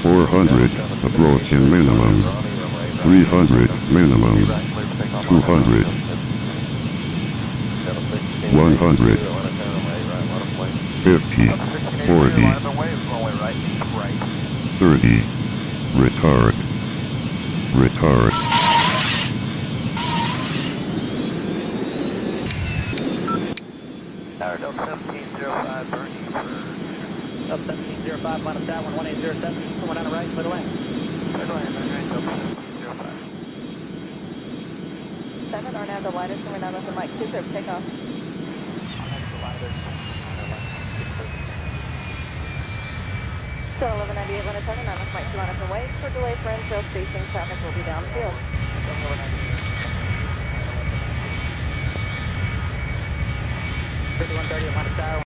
400, approaching minimums. 300, minimums. 200. 100. 50. 40. 30. Retard. Retard. Tower Delta 1705, Bernie. Delta 1705, minus that 1807, someone on the right, middle lane. Middle lane, Delta 1705. 7 are now the lightest, and we're now nothing like 2 curve takeoff. So 1198, run a turn, and nothing like 2 on up and wait. For delay for intro station, traffic will be downfield. 5130 at minus tower.